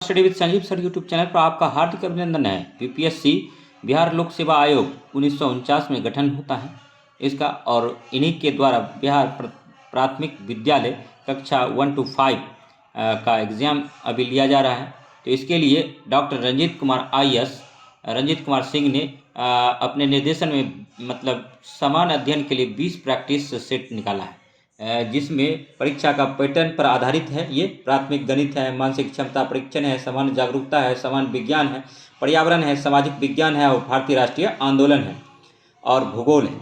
Study with Sanjeev sir YouTube channel पर आपका हार्दिक अभिनंदन है। यूपीएससी बिहार लोक सेवा आयोग 1949 में गठन होता है इसका, और इन्हीं के द्वारा बिहार प्राथमिक विद्यालय कक्षा 1 to 5 का एग्ज़ाम अभी लिया जा रहा है। तो इसके लिए डॉक्टर रंजीत कुमार सिंह ने अपने निर्देशन में समान अध्ययन के लिए 20 प्रैक्टिस सेट निकाला है, जिसमें परीक्षा का पैटर्न पर आधारित है। ये प्राथमिक गणित है, मानसिक क्षमता परीक्षण है, सामान्य जागरूकता है, सामान्य विज्ञान है, पर्यावरण है, सामाजिक विज्ञान है, और भारतीय राष्ट्रीय आंदोलन है, और भूगोल है।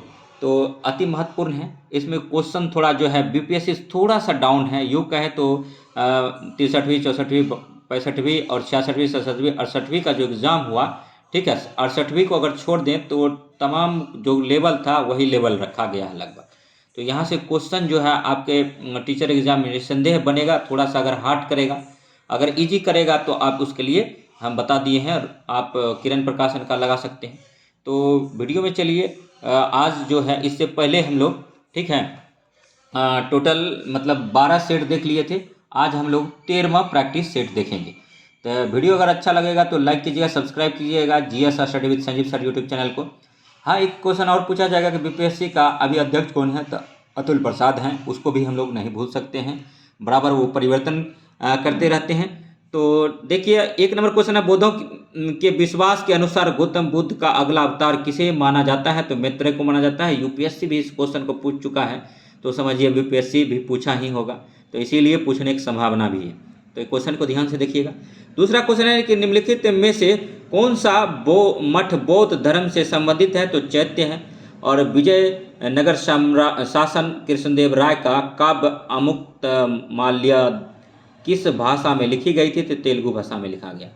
तो अति महत्वपूर्ण है। इसमें क्वेश्चन थोड़ा जो है बीपीएससी थोड़ा सा डाउन है, यूँ कहे तो 63वीं 64वीं 65वीं और 66वीं 67वीं 68वीं का जो एग्ज़ाम हुआ, ठीक है, 68वीं को अगर छोड़ दें तो तमाम जो लेवल था वही लेवल रखा गया है लगभग। तो यहाँ से क्वेश्चन जो है आपके टीचर एग्जाम में निसंदेह बनेगा। थोड़ा सा अगर हार्ड करेगा, अगर इजी करेगा तो आप उसके लिए हम बता दिए हैं, आप किरण प्रकाशन का लगा सकते हैं। तो वीडियो में चलिए, आज जो है इससे पहले हम लोग, ठीक है, टोटल 12 सेट देख लिए थे। आज हम लोग 13वां प्रैक्टिस सेट देखेंगे। तो वीडियो अगर अच्छा लगेगा तो लाइक कीजिएगा, सब्सक्राइब कीजिएगा GS study with Sanjeev sir YouTube channel को। हाँ, एक क्वेश्चन और पूछा जाएगा कि बीपीएससी का अभी अध्यक्ष कौन है, तो अतुल प्रसाद हैं। उसको भी हम लोग नहीं भूल सकते हैं, बराबर वो परिवर्तन करते रहते हैं। तो देखिए, एक नंबर क्वेश्चन है, बौद्धों के विश्वास के अनुसार गौतम बुद्ध का अगला अवतार किसे माना जाता है? तो मैत्रेय को माना जाता है। यूपीएससी भी इस क्वेश्चन को पूछ चुका है, तो समझिए बीपीएससी भी पूछा ही होगा, तो इसीलिए पूछने की संभावना भी है। तो क्वेश्चन को ध्यान से देखिएगा। दूसरा क्वेश्चन है कि निम्नलिखित में से कौन सा मठ बौद्ध धर्म से संबंधित है? तो चैत्य है। और विजयनगर शासन कृष्णदेव राय का काव्य अमुक्तमाल्य किस भाषा में लिखी गई थी? तो तेलुगु भाषा में लिखा गया।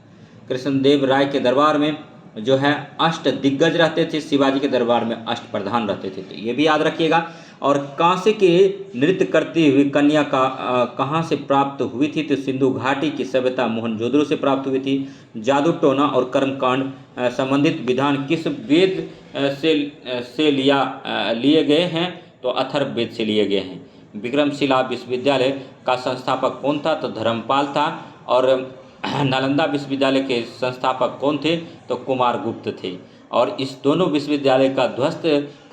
कृष्णदेव राय के दरबार में जो है अष्ट दिग्गज रहते थे, शिवाजी के दरबार में अष्ट प्रधान रहते थे, तो ये भी याद रखिएगा। और कांसे की नृत्य करती हुई कन्या का कहाँ से प्राप्त हुई थी? तो सिंधु घाटी की सभ्यता मोहनजोदड़ो से प्राप्त हुई थी। जादू टोना और कर्मकांड संबंधित विधान किस वेद से लिए गए हैं? तो अथर्ववेद से लिए गए हैं। विक्रमशिला विश्वविद्यालय का संस्थापक कौन था? तो धर्मपाल था। और नालंदा विश्वविद्यालय के संस्थापक कौन थे? तो कुमारगुप्त थे। और इस दोनों विश्वविद्यालय का ध्वस्त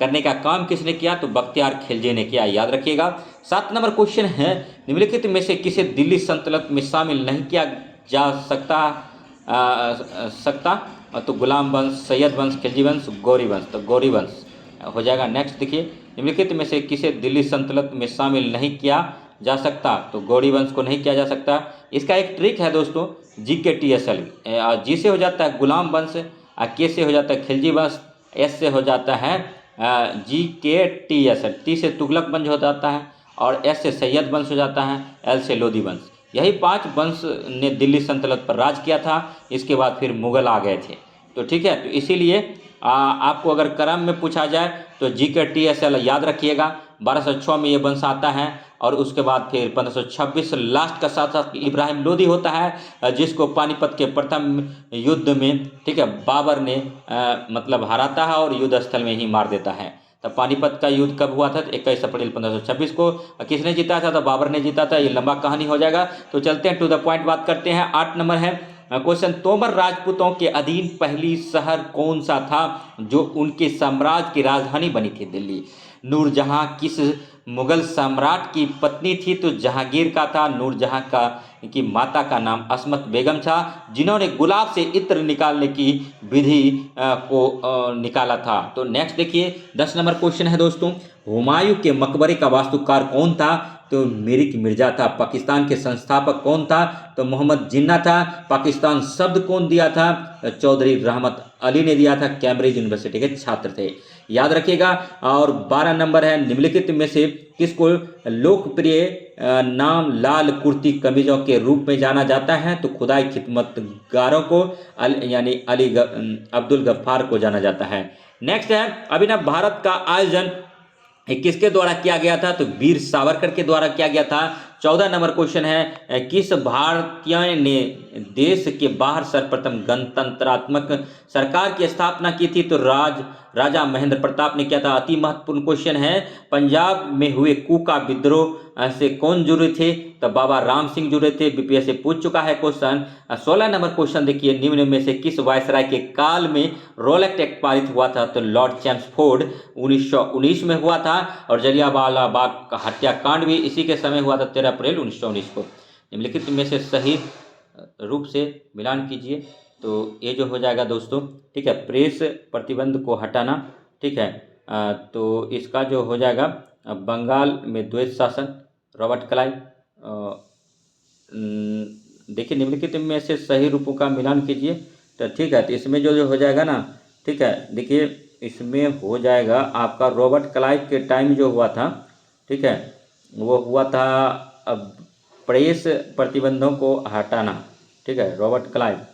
करने का काम किसने किया? तो बख्तियार खिलजी ने किया, याद रखिएगा। 7 नंबर क्वेश्चन है, निम्नलिखित में से किसे दिल्ली सल्तनत में शामिल नहीं किया जा सकता? तो गुलाम वंश, सैयद वंश, खिलजी वंश, गौरी वंश। तो गौरी वंश हो जाएगा। नेक्स्ट देखिए, निम्नलिखित में से किसे दिल्ली सल्तनत में शामिल नहीं किया जा सकता? तो गौरी वंश को नहीं किया जा सकता। इसका एक ट्रिक है दोस्तों, GKTSL। जी से हो जाता है गुलाम वंश, के से हो जाता है खिलजी वंश, एस से हो जाता है GKTSL, टी से तुगलक वंश हो जाता है, और एस से सैयद वंश हो जाता है, एल से लोधी वंश। यही 5 वंश ने दिल्ली सल्तनत पर राज किया था। इसके बाद फिर मुगल आ गए थे। तो ठीक है, तो इसीलिए आपको अगर क्रम में पूछा जाए तो GKTSL याद रखिएगा। 1206 में ये वंश आता है, और उसके बाद फिर 1526 लास्ट का शासक इब्राहिम लोदी होता है, जिसको पानीपत के प्रथम युद्ध में, ठीक है, बाबर ने हराता है और युद्ध स्थल में ही मार देता है। तो पानीपत का युद्ध कब हुआ था? 21 अप्रैल 1526 को। किसने जीता था? तो बाबर ने जीता था। ये लंबा कहानी हो जाएगा, तो चलते हैं, टू द पॉइंट बात करते हैं। 8 नंबर है क्वेश्चन, तोमर राजपूतों के अधीन पहली शहर कौन सा था जो उनके साम्राज्य की राजधानी बनी थी? दिल्ली। नूरजहां किस मुगल सम्राट की पत्नी थी? तो जहांगीर का था। नूरजहां की माता का नाम असमत बेगम था, जिन्होंने गुलाब से इत्र निकालने की विधि को निकाला था। तो नेक्स्ट देखिए, 10 नंबर क्वेश्चन है दोस्तों, हुमायूं के मकबरे का वास्तुकार कौन था? तो मिरिक मिर्जा था। पाकिस्तान के संस्थापक कौन था? तो मोहम्मद जिन्ना था। पाकिस्तान शब्द कौन दिया था? चौधरी रहमत अली ने दिया था, कैम्ब्रिज यूनिवर्सिटी के छात्र थे, याद रखिएगा। और 12 नंबर है, निम्नलिखित में से किसको लोकप्रिय नाम लाल कुर्ती कमीजों के रूप में जाना जाता है? तो खुदाई खिदमतगारों को, यानी अली अब्दुल गफ्फार को जाना जाता है। नेक्स्ट है, अभिनव भारत का आयोजन किसके द्वारा किया गया था? तो वीर सावरकर के द्वारा किया गया था। 14 नंबर क्वेश्चन है, किस भारतीय ने देश के बाहर सर्वप्रथम गणतंत्रात्मक सरकार की स्थापना की थी? तो राजा महेंद्र प्रताप ने किया था। अति महत्वपूर्ण क्वेश्चन है, पंजाब में हुए कूका विद्रोह से कौन जुड़े थे? तो बाबा राम सिंह जुड़े थे। बीपीएससी पूछ चुका है क्वेश्चन। 16 नंबर क्वेश्चन देखिए, निम्न में से किस वायसराय के काल में रोलेक्ट एक्ट पारित हुआ था? तो लॉर्ड चैम्सफोर्ड 1919 में हुआ था। और जलियांवाला बाग का हत्याकांड भी इसी के समय हुआ था, 13 अप्रैल 1919 को। निम्नलिखित में से सही रूप से मिलान कीजिए। तो ये जो हो जाएगा दोस्तों, ठीक है, प्रेस प्रतिबंध को हटाना, ठीक है। तो इसका जो हो जाएगा, बंगाल में द्वैत शासन, रॉबर्ट क्लाइव। देखिए निम्नलिखित में से सही रूपों का मिलान कीजिए। तो ठीक है, तो इसमें जो हो जाएगा ना, ठीक है, देखिए इसमें हो जाएगा आपका रॉबर्ट क्लाइव के टाइम जो हुआ था, ठीक है, वो हुआ था अब प्रेस प्रतिबंधों को हटाना, ठीक है, रॉबर्ट क्लाइव।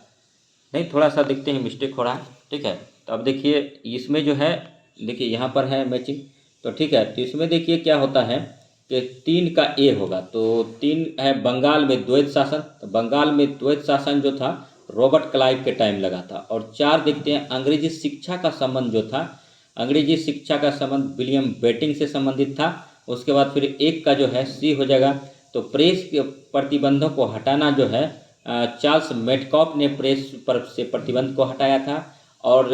नहीं, थोड़ा सा देखते हैं, मिस्टेक हो रहा है, ठीक है। तो अब देखिए इसमें जो है, देखिए यहाँ पर है मैचिंग, तो ठीक है। तो इसमें देखिए क्या होता है कि 3 का ए होगा। तो 3 है बंगाल में द्वैत शासन, तो बंगाल में द्वैत शासन जो था रॉबर्ट क्लाइव के टाइम लगा था। और 4 देखते हैं, अंग्रेजी शिक्षा का संबंध जो था, अंग्रेजी शिक्षा का संबंध विलियम बेटिंग से संबंधित था। उसके बाद फिर 1 का जो है सी हो जाएगा। तो प्रेस के प्रतिबंधों को हटाना जो है, चार्ल्स मेडकॉफ ने प्रेस पर से प्रतिबंध को हटाया था। और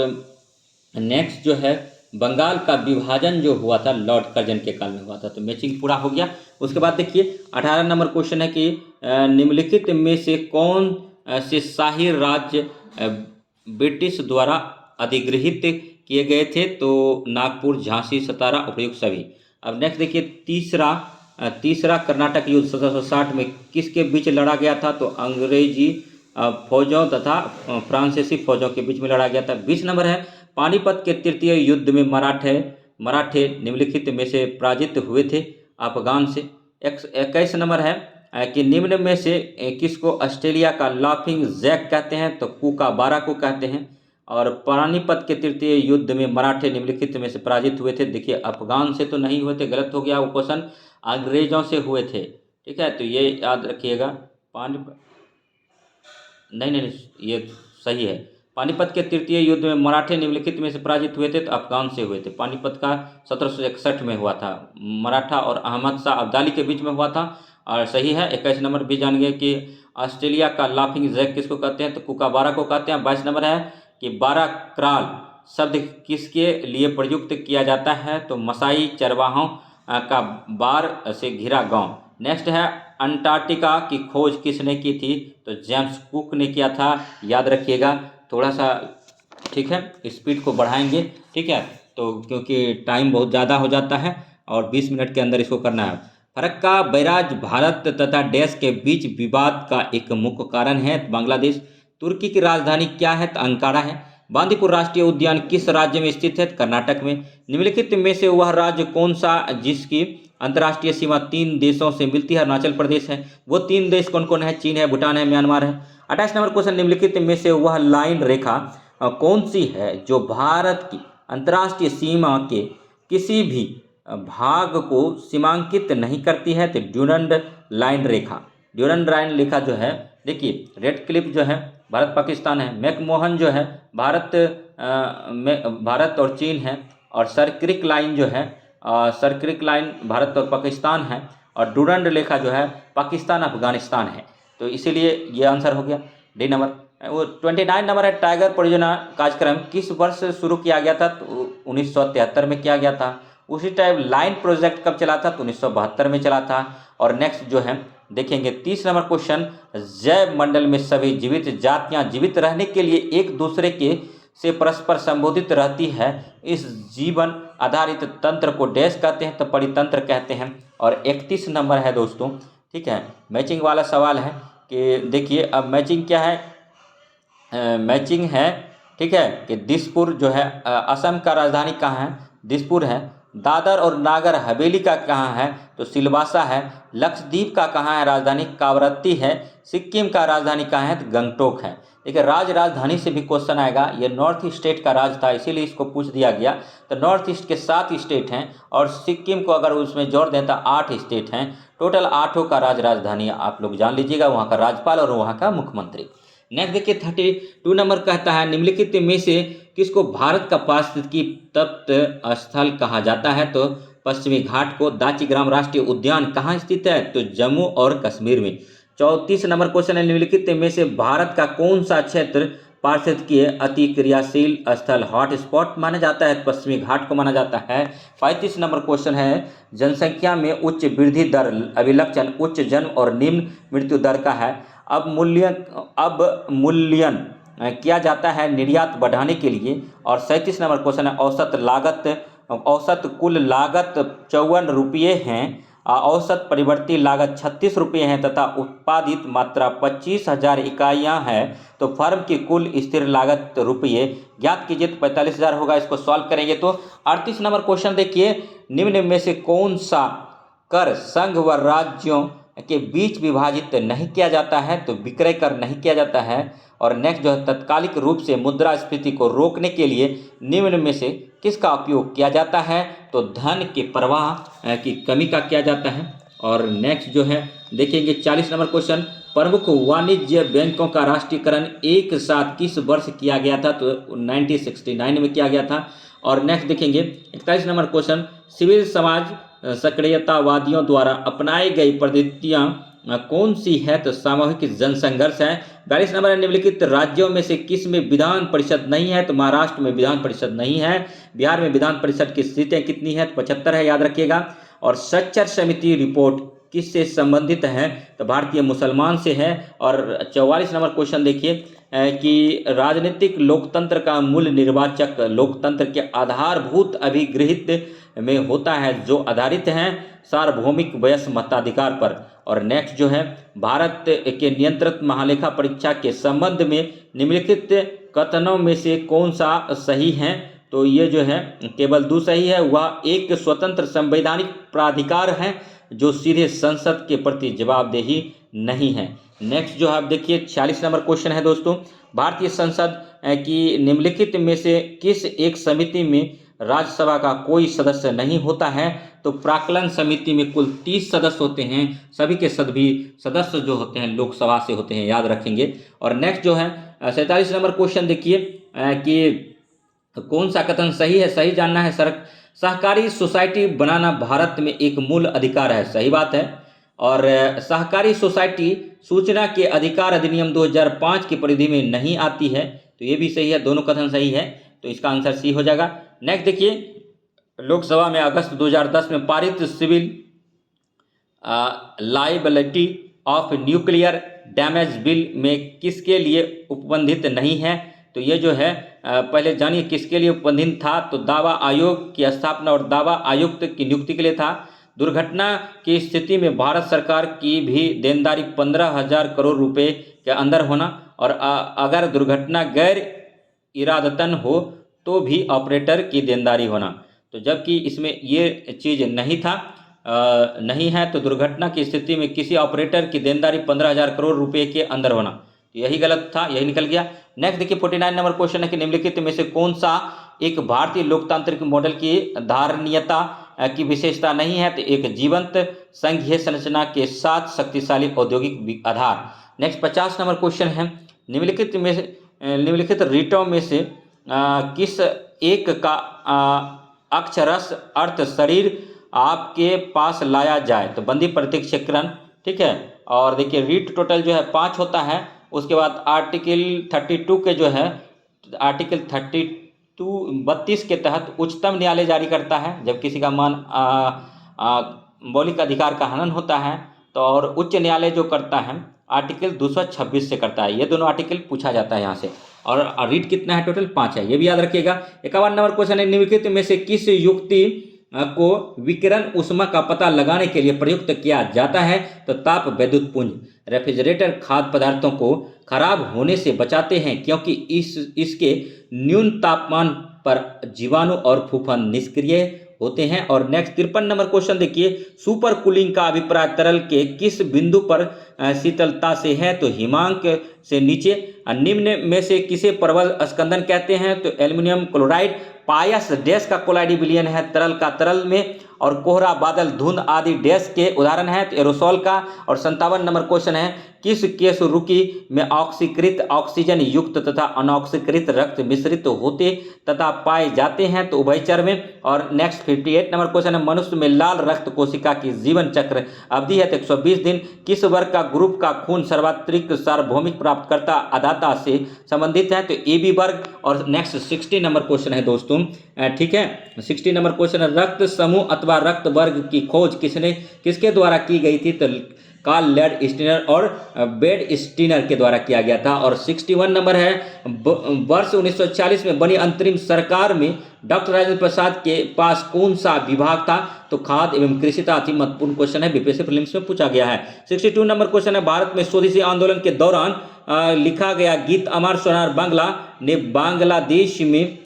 नेक्स्ट जो है, बंगाल का विभाजन जो हुआ था लॉर्ड कर्जन के काल में हुआ था। तो मैचिंग पूरा हो गया। उसके बाद देखिए 18 नंबर क्वेश्चन है कि निम्नलिखित में से कौन से शाही राज्य ब्रिटिश द्वारा अधिगृहित किए गए थे? तो नागपुर, झांसी, सतारा, उपयुक्त सभी। अब नेक्स्ट देखिए तीसरा कर्नाटक युद्ध 1760 में किसके बीच लड़ा गया था? तो अंग्रेजी फौजों तथा फ्रांसीसी फौजों के बीच में लड़ा गया था। 20 नंबर है, पानीपत के तृतीय युद्ध में मराठे निम्नलिखित में से पराजित हुए थे अफगान से। 21 नंबर है कि निम्न में से किसको ऑस्ट्रेलिया का लाफिंग जैक कहते हैं? तो कूकाबारा को कहते हैं। और पानीपत के तृतीय युद्ध में मराठे निम्नलिखित में से पराजित हुए थे। देखिए अफगान से तो नहीं हुए थे, गलत हो गया वो क्वेश्चन, अंग्रेजों से हुए थे, ठीक है। तो ये याद रखिएगा, पानीपत नहीं, ये सही है। पानीपत के तृतीय युद्ध में मराठे निम्नलिखित में से पराजित हुए थे, तो अफगान से हुए थे। पानीपत का 1761 में हुआ था, मराठा और अहमद शाह अब्दाली के बीच में हुआ था। और सही है। 21 नंबर भी जान गए कि ऑस्ट्रेलिया का लाफिंग जैक किसको कहते हैं? तो कूकाबारा को कहते हैं। 22 नंबर है कि बारह क्राल शब्द किसके लिए प्रयुक्त किया जाता है? तो मसाई चरवाहों का बार से घिरा गांव। नेक्स्ट है, अंटार्कटिका की खोज किसने की थी? तो जेम्स कुक ने किया था, याद रखिएगा। थोड़ा सा ठीक है, स्पीड को बढ़ाएंगे, ठीक है, तो क्योंकि टाइम बहुत ज़्यादा हो जाता है और 20 मिनट के अंदर इसको करना है। फरक्का बैराज भारत तथा देश के बीच विवाद का एक मुख्य कारण है। बांग्लादेश। तुर्की की राजधानी क्या है? तो अंकारा है। बांदीपुर राष्ट्रीय उद्यान किस राज्य में स्थित है? कर्नाटक में। निम्नलिखित में से वह राज्य कौन सा जिसकी अंतर्राष्ट्रीय सीमा 3 देशों से मिलती है? अरुणाचल प्रदेश है। वो 3 देश कौन कौन है? चीन है, भूटान है, म्यांमार है। 28 नंबर क्वेश्चन, निम्नलिखित में से वह लाइन रेखा कौन सी है जो भारत की अंतर्राष्ट्रीय सीमा के किसी भी भाग को सीमांकित नहीं करती है? तो ड्यूरंड लाइन रेखा। ड्यूरंड लाइन रेखा जो है, देखिए रेड क्लिफ जो है भारत पाकिस्तान है, मैकमोहन जो है भारत और चीन है, और सरक्रिक लाइन जो है सरक्रिक लाइन भारत और पाकिस्तान है, और डूरंड रेखा जो है पाकिस्तान अफगानिस्तान है। तो इसीलिए ये आंसर हो गया डी नंबर। वो 29 नंबर है, टाइगर परियोजना कार्यक्रम किस वर्ष शुरू किया गया था? तो 1973 में किया गया था। उसी टाइप लाइन प्रोजेक्ट कब चला था? तो 1972 में चला था। और नेक्स्ट जो है देखेंगे 30 नंबर क्वेश्चन, जैव मंडल में सभी जीवित जातियां जीवित रहने के लिए एक दूसरे के से परस्पर संबोधित रहती है। इस जीवन आधारित तंत्र को डैश कहते हैं? तो परितंत्र कहते हैं। और 31 नंबर है दोस्तों, ठीक है, मैचिंग वाला सवाल है कि देखिए अब मैचिंग क्या है, मैचिंग है, ठीक है, कि दिसपुर जो है असम का राजधानी कहाँ है? दिसपुर है। दादर और नागर हवेली का कहाँ है? तो सिलवासा है। लक्षद्वीप का कहाँ है राजधानी? कावरत्ती है। सिक्किम का राजधानी कहाँ है? तो गंगटोक है। देखिए राजधानी से भी क्वेश्चन आएगा। ये नॉर्थ स्टेट का राज था, इसीलिए इसको पूछ दिया गया। तो नॉर्थ ईस्ट के 7 स्टेट हैं और सिक्किम को अगर उसमें जोड़ दें तो 8 स्टेट हैं। टोटल 8 का राजधानी आप लोग जान लीजिएगा, वहाँ का राज्यपाल और वहाँ का मुख्यमंत्री। नेक्स्ट देखिए 32 नंबर कहता है निम्नलिखित में से किसको भारत का पारिस्थितिकी तप्त स्थल कहा जाता है? तो पश्चिमी घाट को। दाचीग्राम राष्ट्रीय उद्यान कहाँ स्थित है? तो जम्मू और कश्मीर में। 34 नंबर क्वेश्चन है निम्नलिखित में से भारत का कौन सा क्षेत्र पारिस्थितिकीय अति क्रियाशील स्थल हॉट स्पॉट माना जाता है? पश्चिमी घाट को माना जाता है। 35 नंबर क्वेश्चन है जनसंख्या में उच्च वृद्धि दर अभिलक्षण उच्च जन्म और निम्न मृत्यु दर का है। अब मूल्यन किया जाता है निर्यात बढ़ाने के लिए। और 37 नंबर क्वेश्चन है औसत कुल लागत 54 रुपये हैं, औसत परिवर्ती लागत 36 रुपये हैं तथा उत्पादित मात्रा 25,000 इकाइयाँ हैं। तो फर्म की कुल स्थिर लागत रुपये ज्ञात कीजिए। तो 45,000 होगा। इसको सॉल्व करेंगे तो 38 नंबर क्वेश्चन देखिए निम्न में से कौन सा कर संघ व राज्यों के बीच विभाजित नहीं किया जाता है? तो विक्रय कर नहीं किया जाता है। और नेक्स्ट जो है तत्कालिक रूप से मुद्रास्फीति को रोकने के लिए निम्न में से किसका उपयोग किया जाता है? तो धन के प्रवाह की कमी का किया जाता है। और नेक्स्ट जो है देखेंगे 40 नंबर क्वेश्चन प्रमुख वाणिज्य बैंकों का राष्ट्रीयकरण एक साथ किस वर्ष किया गया था? तो 1969 में किया गया था। और नेक्स्ट देखेंगे 41 नंबर क्वेश्चन सिविल समाज सक्रियतावादियों द्वारा अपनाई गई पद्धतियाँ कौन सी है? तो सामूहिक जनसंघर्ष है। 42 नंबर निम्नलिखित राज्यों में से किस में विधान परिषद नहीं है? तो महाराष्ट्र में विधान परिषद नहीं है। बिहार में विधान परिषद की सीटें कितनी है? तो 75 है, याद रखिएगा। और सच्चर समिति रिपोर्ट किससे संबंधित है? तो भारतीय मुसलमान से है। और 44 नंबर क्वेश्चन देखिए कि राजनीतिक लोकतंत्र का मूल निर्वाचक लोकतंत्र के आधारभूत अभिगृहित में होता है जो आधारित हैं सार्वभौमिक वयस्क मताधिकार पर। और नेक्स्ट जो है भारत के नियंत्रित महालेखा परीक्षा के संबंध में निम्नलिखित कथनों में से कौन सा सही है? तो ये जो है केवल 2 सही है। वह एक स्वतंत्र संवैधानिक प्राधिकार है जो सीधे संसद के प्रति जवाबदेही नहीं है। नेक्स्ट जो है आप देखिए 46 नंबर क्वेश्चन है दोस्तों भारतीय संसद की निम्नलिखित में से किस एक समिति में राज्यसभा का कोई सदस्य नहीं होता है? तो प्राक्कलन समिति में कुल 30 सदस्य होते हैं। सभी के सभी सदस्य जो होते हैं लोकसभा से होते हैं, याद रखेंगे। और नेक्स्ट जो है 47 नंबर क्वेश्चन देखिए कि कौन सा कथन सही है? सही जानना है। सहकारी सोसाइटी बनाना भारत में एक मूल अधिकार है, सही बात है। और सहकारी सोसाइटी सूचना के अधिकार अधिनियम 2005 की परिधि में नहीं आती है, तो ये भी सही है। दोनों कथन सही है, तो इसका आंसर सी हो जाएगा। नेक्स्ट देखिए लोकसभा में अगस्त 2010 में पारित civil liability of nuclear damage bill में किसके लिए उपबंधित नहीं है? तो ये जो है पहले जानिए किसके लिए उपबंधित था। तो दावा आयोग की स्थापना और दावा आयुक्त की नियुक्ति के लिए था। दुर्घटना की स्थिति में भारत सरकार की भी देनदारी 15,000 करोड़ रुपए के अंदर होना। और अगर दुर्घटना गैर इरादतन हो तो भी ऑपरेटर की देनदारी होना। तो जबकि इसमें ये चीज़ नहीं था, नहीं है, तो दुर्घटना की स्थिति में किसी ऑपरेटर की देनदारी 15,000 करोड़ रुपए के अंदर होना, तो यही गलत था, यही निकल गया। नेक्स्ट देखिए 49 नंबर क्वेश्चन है कि निम्नलिखित में से कौन सा एक भारतीय लोकतांत्रिक मॉडल की धारणीयता की विशेषता नहीं है? तो एक जीवंत संघीय संरचना के साथ शक्तिशाली औद्योगिक आधार। नेक्स्ट 50 नंबर क्वेश्चन है निम्नलिखित रीटों में से किस एक का अक्षरश अर्थ शरीर आपके पास लाया जाए? तो बंदी प्रत्यक्षीकरण, ठीक है। और देखिए रीट टोटल जो है 5 होता है। उसके बाद आर्टिकल 32 के जो है आर्टिकल 32 के तहत उच्चतम न्यायालय जारी करता है जब किसी का मौलिक अधिकार का हनन होता है। तो और उच्च न्यायालय जो करता है आर्टिकल 226 से करता है। ये दोनों आर्टिकल पूछा जाता है यहाँ से। और रीट कितना है? टोटल 5 है, ये भी याद रखिएगा। 51 नंबर क्वेश्चन है निम्नलिखित में से किस युक्ति को विकिरण ऊष्मा का पता लगाने के लिए प्रयुक्त किया जाता है? तो ताप विद्युत पुंज। रेफ्रिजरेटर खाद्य पदार्थों को खराब होने से बचाते हैं क्योंकि इसके न्यून तापमान पर जीवाणु और फूफन निष्क्रिय होते हैं। और नेक्स्ट 53 नंबर क्वेश्चन देखिए, सुपर कूलिंग का अभिप्राय तरल के किस बिंदु पर शीतलता से है? तो हिमांक से नीचे। निम्न में से किसे प्रबल स्कंदन कहते हैं? तो एल्यूमिनियम क्लोराइड। पायस डैश का कोलाइडी विलयन है तरल का तरल में। और कोहरा, बादल, धुंध आदि डैश के उदाहरण हैं? तो एरोसोल का। और 57 नंबर क्वेश्चन है, किस केसरुकी में ऑक्सीकृत ऑक्सीजन युक्त तथा अनऑक्सीकृत रक्त मिश्रित होते तथा पाए जाते हैं? तो उभयचर में। और नेक्स्ट 58 नंबर क्वेश्चन है, मनुष्य में लाल रक्त कोशिका की जीवन चक्र अवधि है तो 120 दिन। किस वर्ग का ग्रुप का खून सर्वाधिक सार्वभौमिक प्राप्तकर्ता अदाता से संबंधित है? तो AB वर्ग। और नेक्स्ट 60 नंबर क्वेश्चन है दोस्तों, ठीक है, 60 नंबर क्वेश्चन है, रक्त समूह अथवा रक्त वर्ग की खोज किसके द्वारा की गई थी? तो कार्ल लैड स्टीनर और बेड स्टीनर के द्वारा किया गया था। और 61 नंबर है, वर्ष 1940 में बनी अंतरिम सरकार में डॉक्टर राजेंद्र प्रसाद के पास कौन सा विभाग था? तो खाद्य एवं कृषि था। अति महत्वपूर्ण क्वेश्चन है, बीपीएससी प्रीलिम्स में पूछा गया है। 62 नंबर क्वेश्चन है, भारत में स्वदेशी आंदोलन के दौरान लिखा गया गीत अमर सोनार बांग्ला ने बांग्लादेश में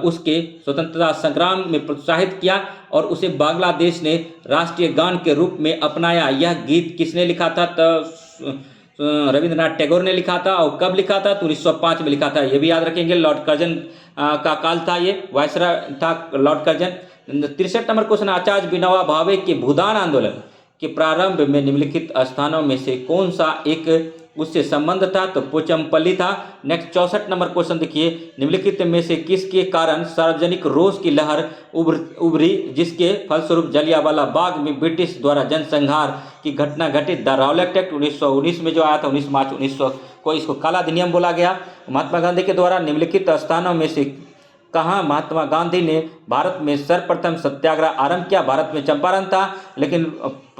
उसके स्वतंत्रता संग्राम में प्रोत्साहित किया और उसे बांग्लादेश ने राष्ट्रीय गान के रूप में अपनाया। यह गीत किसने लिखा था? तो रविंद्रनाथ टैगोर ने लिखा था। और कब लिखा था? तो 1905 में लिखा था। ये भी याद रखेंगे, लॉर्ड कर्जन का काल था, ये वायसराय था लॉर्ड कर्जन। 63 नंबर क्वेश्चन, आचार्य विनोबा भावे के भूदान आंदोलन के प्रारंभ में निम्नलिखित स्थानों में से कौन सा एक उससे संबंध था? तो पोचमपल्ली था। नेक्स्ट 64 नंबर क्वेश्चन देखिए, निम्नलिखित में से किसके कारण सार्वजनिक रोष की लहर उभरी जिसके फलस्वरूप जलियांवाला बाग में ब्रिटिश द्वारा जनसंहार की घटना घटित? द राउलेट एक्ट 1919 में जो आया था, 19 मार्च 1900 को, इसको काला अधिनियम बोला गया। महात्मा गांधी के द्वारा निम्नलिखित स्थानों में से कहाँ महात्मा गांधी ने भारत में सर्वप्रथम सत्याग्रह आरंभ किया? भारत में चंपारण था, लेकिन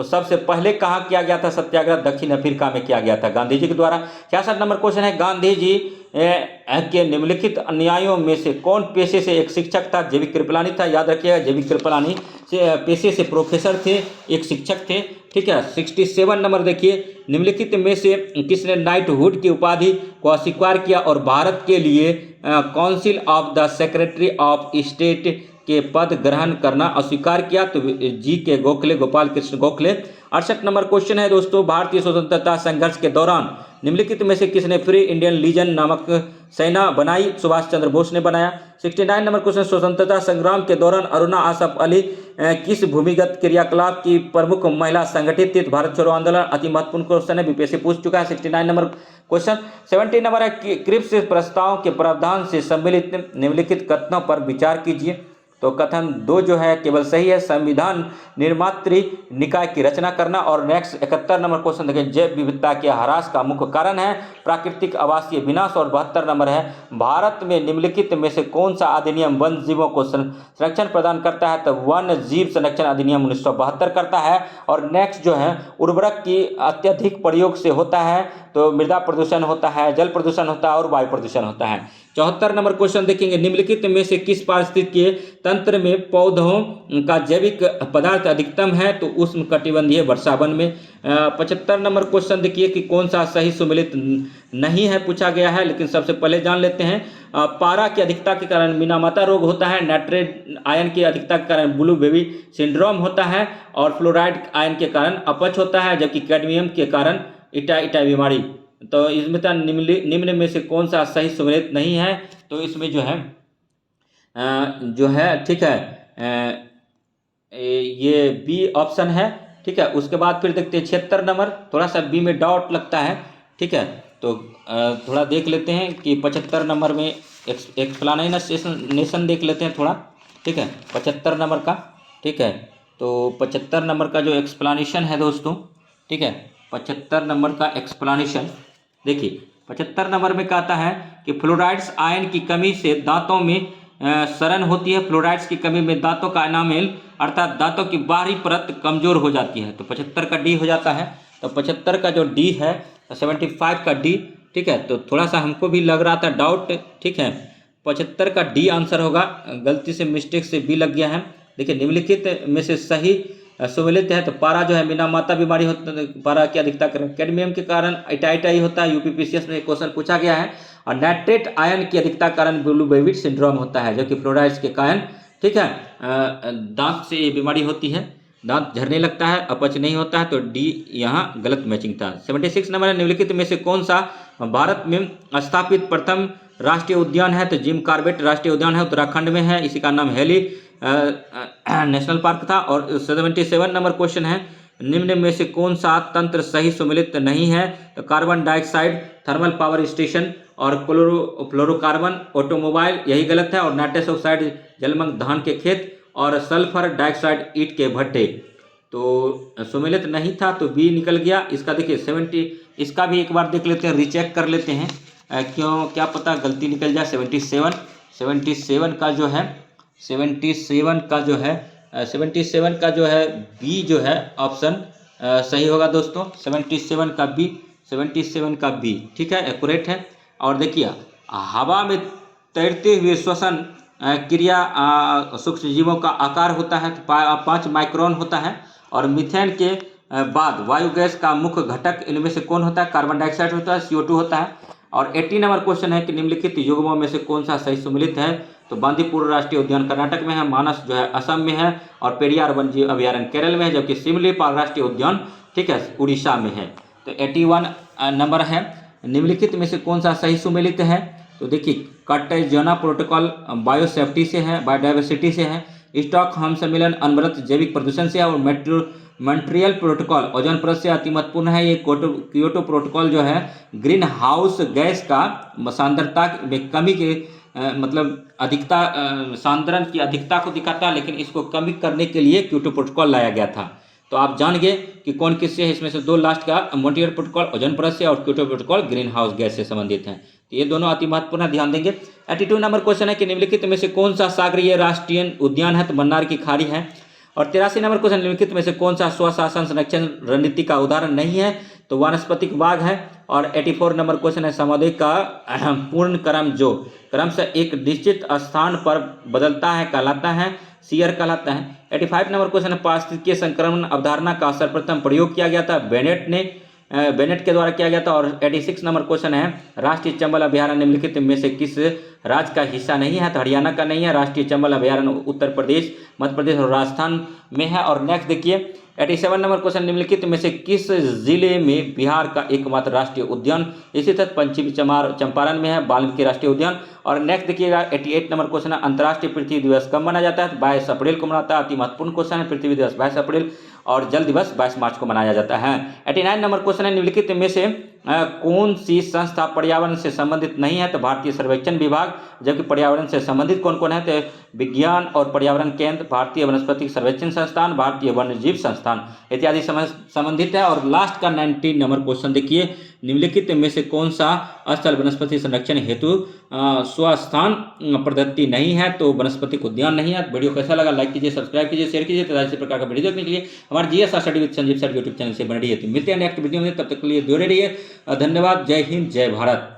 सबसे पहले कहाँ किया गया था सत्याग्रह? दक्षिण अफ्रीका में किया गया था गांधी जी के द्वारा। 66 नंबर क्वेश्चन है, गांधी जी के निम्नलिखित अनुयायियों में से कौन पेशे से एक शिक्षक था? जेबी कृपलानी था। याद रखिएगा, जेबी कृपलानी से पेशे से प्रोफेसर थे, एक शिक्षक थे, ठीक है। 67 नंबर देखिए, निम्नलिखित में से किसने नाइटहुड की उपाधि को अस्वीकार किया और भारत के लिए council of the secretary of state के पद ग्रहण करना अस्वीकार किया? तो GK Gokhale, Gopal Krishna Gokhale. 68 number question है दोस्तों, भारतीय स्वतंत्रता संघर्ष के दौरान निम्नलिखित में से किसने फ्री इंडियन लीजन नामक सेना बनाई? सुभाष चंद्र बोस ने बनाया। 69 नंबर क्वेश्चन, स्वतंत्रता संग्राम के दौरान अरुणा आसफ अली किस भूमिगत क्रियाकलाप की प्रमुख महिला संगठित थी? भारत छोड़ो आंदोलन। अति महत्वपूर्ण क्वेश्चन है, बीपीएससी पूछ चुका है। 69 नंबर क्वेश्चन। 70 नंबर है, क्रिप्स प्रस्ताव के प्रावधान से सम्मिलित निम्नलिखित कथनों पर विचार कीजिए। तो कथन 2 जो है केवल सही है, संविधान निर्मात्री निकाय की रचना करना। और नेक्स्ट 71 नंबर क्वेश्चन देखें, जैव विविधता के ह्रास का मुख्य कारण है प्राकृतिक आवासीय विनाश। और 72 नंबर है, भारत में निम्नलिखित में से कौन सा अधिनियम वन जीवों को संरक्षण प्रदान करता है? तो वन जीव संरक्षण अधिनियम 1972 करता है। और नेक्स्ट जो है, उर्वरक की अत्यधिक प्रयोग से होता है तो मृदा प्रदूषण होता है, जल प्रदूषण होता है और वायु प्रदूषण होता है। 74 नंबर क्वेश्चन देखेंगे, निम्नलिखित में से किस पारिस्थितिकीय तंत्र में पौधों का जैविक पदार्थ अधिकतम है? तो उष्णकटिबंधीय वर्षावन में। 75 नंबर क्वेश्चन देखिए कि कौन सा सही सुमेलित नहीं है पूछा गया है, लेकिन सबसे पहले जान लेते हैं। पारा की अधिकता के कारण मीनामाता रोग होता है, नाइट्रेट आयन की अधिकता के कारण ब्लू बेबी सिंड्रोम होता है, और फ्लोराइड आयन के कारण अपच होता है, जबकि कैडमियम के कारण इटा बीमारी। तो इसमें था निम्न में से कौन सा सही सुमेलित नहीं है? तो इसमें जो है ठीक है, ये बी ऑप्शन है, ठीक है। उसके बाद फिर देखते हैं 76 नंबर, थोड़ा सा बी में डाउट लगता है, ठीक है। तो थोड़ा देख लेते हैं कि 75 नंबर में एक्सप्लेनेशन देख लेते हैं थोड़ा, ठीक है, 75 नंबर का, ठीक है। तो 75 नंबर का जो एक्सप्लेनेशन है दोस्तों, ठीक है, 75 नंबर का एक्सप्लेनेशन देखिए। 75 नंबर में कहता है कि फ्लोराइड्स आयन की कमी से दांतों में सड़न होती है। फ्लोराइड्स की कमी में दांतों का एनामेल अर्थात दांतों की बाहरी परत कमजोर हो जाती है। तो 75 का डी हो जाता है। तो 75 का जो डी है, 75 का डी, ठीक है। तो थोड़ा सा हमको भी लग रहा था डाउट, ठीक है। 75 का डी आंसर होगा, गलती से मिस्टेक से बी लग गया है। देखिए, निम्नलिखित में से सही सुमेलित है। तो पारा जो है मीनामाता बीमारी होता है, पारा की अधिकता कैडमियम के कारण इटाई होता है, यूपीपीसीएस में क्वेश्चन पूछा गया है। और नाइट्रेट आयन की अधिकता कारण ब्लू बेबी सिंड्रोम होता है, जो कि फ्लोराइड्स के कारण ठीक है। दांत से ये बीमारी होती है, दांत झड़ने लगता है, अपच नहीं होता है, तो डी यहाँ गलत मैचिंग था। 76 नंबर है, निम्नलिखित में से कौन सा भारत में स्थापित प्रथम राष्ट्रीय उद्यान है? तो जिम कॉर्बेट राष्ट्रीय उद्यान है, उत्तराखंड में है, इसी का नाम हेली नेशनल पार्क था। और 77 नंबर क्वेश्चन है, निम्न में से कौन सा तंत्र सही सुमेलित नहीं है? तो carbon dioxide thermal power station और फ्लोरोकार्बन ऑटोमोबाइल, यही गलत है। और नाइट्रस ऑक्साइड जलमग्न धान के खेत और सल्फर डाइऑक्साइड ईंट के भट्टे, तो सुमेलित नहीं था, तो बी निकल गया। इसका देखिए 70, इसका भी एक बार देख लेते हैं, रीचेक कर लेते हैं, क्यों क्या पता गलती निकल जाए। 77 का जो है 77 का जो है बी जो है ऑप्शन सही होगा दोस्तों। 77 का बी ठीक है, एक्यूरेट है। और देखिए हवा में तैरते हुए श्वसन क्रिया सूक्ष्म जीवों का आकार होता है तो 5 माइक्रोन होता है। और मीथेन के बाद वायु गैस का मुख्य घटक इनमें से कौन होता है? कार्बन डाइऑक्साइड होता है, CO2 होता है। और 80 नंबर क्वेश्चन है कि निम्नलिखित युग्मों में से कौन सा सही सुमेलित है? तो बांदीपुर राष्ट्रीय उद्यान कर्नाटक में है, मानस जो है असम में है, और पेरियार वन्यजीव अभयारण्य केरल में है, जबकि सिमलीपाल राष्ट्रीय उद्यान ठीक है उड़ीसा में है। तो 81 नंबर है, निम्नलिखित में से कौन सा सही सुमेलित है? तो देखिए कार्टेजियना प्रोटोकॉल बायोसेफ्टी से है, बायोडाइवर्सिटी से है, स्टॉकहोम सम्मेलन अनवरत जैविक प्रदूषण से है, और मॉन्ट्रियल प्रोटोकॉल ओजोन परत से अति महत्वपूर्ण है। ये क्योटो प्रोटोकॉल जो है ग्रीन हाउस गैस का सांद्रता में कमी के मतलब अधिकता सांद्रण की अधिकता को दिखाता है, लेकिन इसको कमी करने के लिए क्योटो प्रोटोकॉल लाया गया था। तो आप जान गए कि कौन किससे है, इसमें से दो लास्ट का मॉन्ट्रियल प्रोटोकॉल ओजोन परत से और Kyoto protocol green house gas से संबंधित हैं। तो ये दोनों अति महत्वपूर्ण है, ध्यान देंगे। 82 नंबर क्वेश्चन है कि निम्नलिखित में से कौन सा सागरीय राष्ट्रीय उद्यान है? तो मन्नार की खाड़ी है। और 83 नंबर क्वेश्चन, निम्नलिखित में से कौन सा स्वशासन संरक्षण रणनीति का उदाहरण नहीं है? तो वानस्पतिक बाग है। और 84 नंबर क्वेश्चन है, सामुदायिक का पूर्ण क्रम जो क्रम से एक निश्चित स्थान पर बदलता है कहलाता है सीयर कहलाता है। 85 नंबर क्वेश्चन है, पारिस्थितिकीय संक्रमण अवधारणा का सर्वप्रथम प्रयोग किया गया था बेनेट के द्वारा किया गया था। और 86 नंबर क्वेश्चन है, राष्ट्रीय चंबल अभयारण्य निम्नलिखित में से किस राज्य का हिस्सा नहीं है? तो हरियाणा का नहीं है। राष्ट्रीय चंबल अभयारण्य उत्तर प्रदेश, मध्य प्रदेश और राजस्थान में है। और नेक्स्ट देखिए 87 नंबर क्वेश्चन, निम्नलिखित में से किस जिले में बिहार का एकमात्र राष्ट्रीय उद्यान स्थित है? पश्चिमी चंपारण में है, वाल्मीकि राष्ट्रीय उद्यान। और नेक्स्ट देखिएगा 88 नंबर क्वेश्चन है, अंतर्राष्ट्रीय पृथ्वी दिवस कब मनाया जाता है? 22 अप्रैल को मनाता है, अति महत्वपूर्ण क्वेश्चन है। पृथ्वी दिवस 22 अप्रैल और जल दिवस 22 मार्च को मनाया जाता है। 89 नंबर क्वेश्चन है, निम्नलिखित में से कौन सी संस्था पर्यावरण से संबंधित नहीं है? तो भारतीय सर्वेक्षण विभाग। जबकि पर्यावरण से संबंधित कौन कौन है? तो विज्ञान और पर्यावरण केंद्र, भारतीय वनस्पतिक सर्वेक्षण संस्थान, भारतीय वन्यजीव संस्थान इत्यादि संबंधित है। और लास्ट का 19 नंबर क्वेश्चन देखिए, निम्नलिखित में से कौन सा स्थल वनस्पति संरक्षण हेतु स्वस्थान पद्धति नहीं है? तो वनस्पतिक उद्यान नहीं है। वीडियो कैसा लगा लाइक कीजिए, सब्सक्राइब कीजिए, शेयर कीजिए तथा इसी प्रकार का वीडियो देखने के लिए हमारे GS study with Sanjeev sir YouTube channel से बने रहिए। तो मिलते हैं नेक्स्ट वीडियो में, तब तक के लिए जुड़े रहिए। धन्यवाद। जय हिंद, जय भारत।